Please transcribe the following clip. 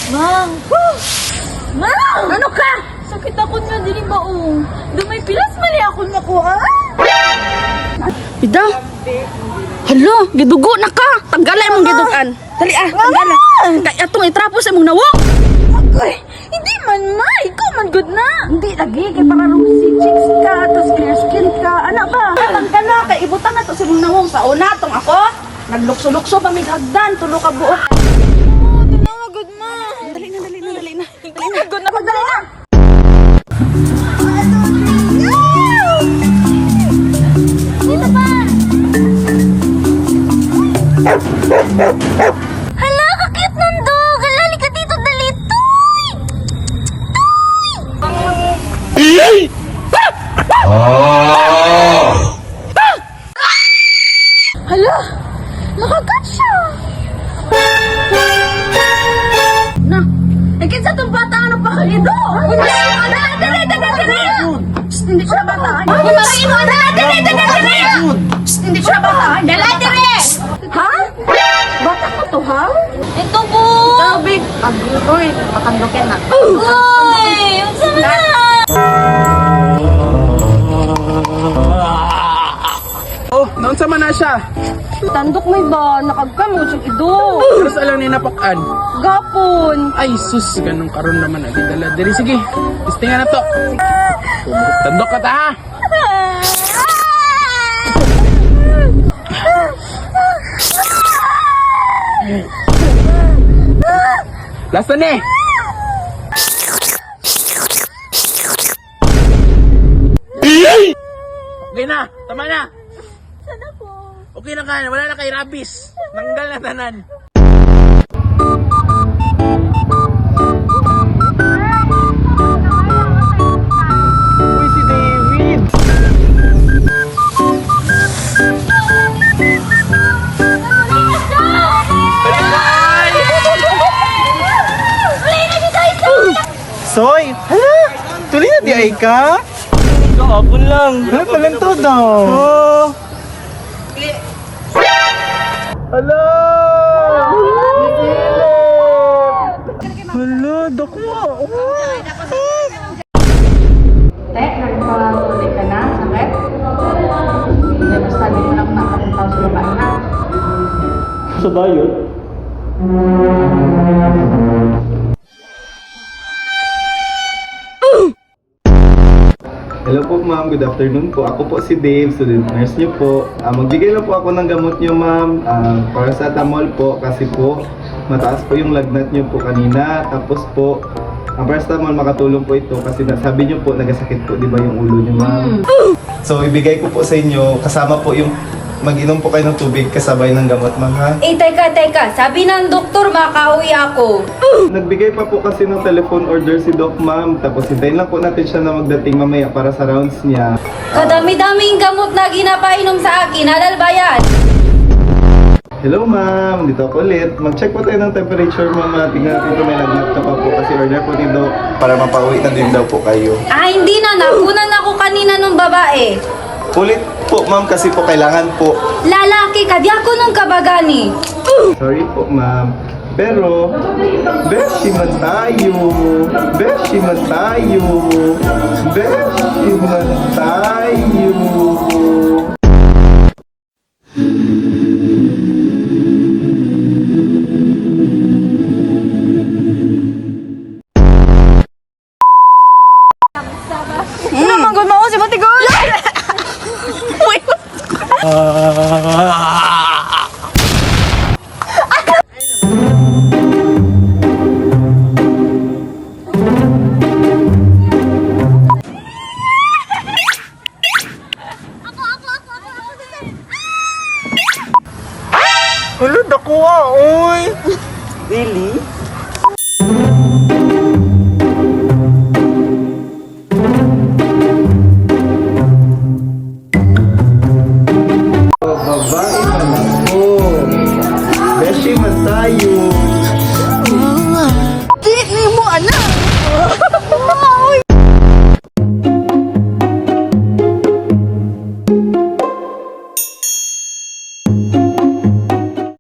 Mang! Mang! Ano ka? Sakit ako nga dili ba o? Dumay pilas mali ako nakuha. Ida. Hala, gidugo na ka. Tanggalay mong gidugan. Dali tanggalan. Kaya atong itrapo sa imong nawong. Ay, hindi man ma. Ikaw man good na. Hindi lagi kay para si chicks ka atos clear skin ka. Ana ba? Tanggal na kay ibutan na to sa imong nawong sa una tong ako. Naglukso-lukso pa mig hagdan tulo ka buok. Oh, tinawa good ma. Dali na. Ikaw man good na pagdali na. Dito pa. Hala, kakit ng dog. Halali ka dito, dali. Tuy! Hala, nakagat siya. Na. Eh kinsa tong bata ano pa kalido? Dali. Hindi siya bata. Hindi siya bata. Dali. Ha? Bata ko to, ha? Ito po. Sabi, agoy, patandokin na. Uy, ang sama na. Oh, naunsa man na siya. Tandok may ba? Nakagkamo siya ido. Pero sa lang ni napakan. Gapon. Ay, sus, ganun karon naman agi dala. Diri sige. Istingan na to. Tandok ka ta ha. Last na ni. Okay na, tama na. Sana po. Okay na ka, wala na kay rabies. Tanggal na tanan. Uy, si David. Soy! Hala! Tuloy na di ay ka? Kahapon lang. Hala, palento daw. Oh. Hala! Hala, dakwa. Tek, nagpatuloy ka na, sakit? Hindi, basta di mo lang nakapuntaw sa babae na. Sa bayot? Hello po ma'am, good afternoon po. Ako po si Dave, student nurse niyo po. Magbigay lang po ako ng gamot niyo ma'am, paracetamol po kasi po mataas po yung lagnat niyo po kanina. Tapos po, ang paracetamol makatulong po ito kasi sabi niyo po nagasakit po di ba yung ulo niyo ma'am. So ibigay ko po sa inyo, kasama po yung mag-inom po kayo ng tubig kasabay ng gamot ma'am ha. Teka. Sabi ng doktor, makauwi ako. Nagbigay pa po kasi ng telephone order si Doc ma'am. Tapos hintayin lang po natin siya na magdating mamaya para sa rounds niya. Kadami-daming gamot na ginapainom sa akin. Halal ba yan? Hello ma'am, dito ako ulit. Mag-check po tayo ng temperature ma'am. Tingnan natin kung may lagnat ka pa po kasi order po ni Doc para mapauwi na din daw po kayo. Hindi na. Nakunan ako kanina nung babae. Ulit po ma'am kasi po kailangan po. Lalaki ka. Di ako nung kabagani. Sorry po ma'am. Pero, beshi man tayo. Beshi man tayo. Beshi man tayo. Ano manggod mo ako si Batigol? Hala, dakuha, oy. Really? Babae man ako. Beshi man tayo. Di mo anak.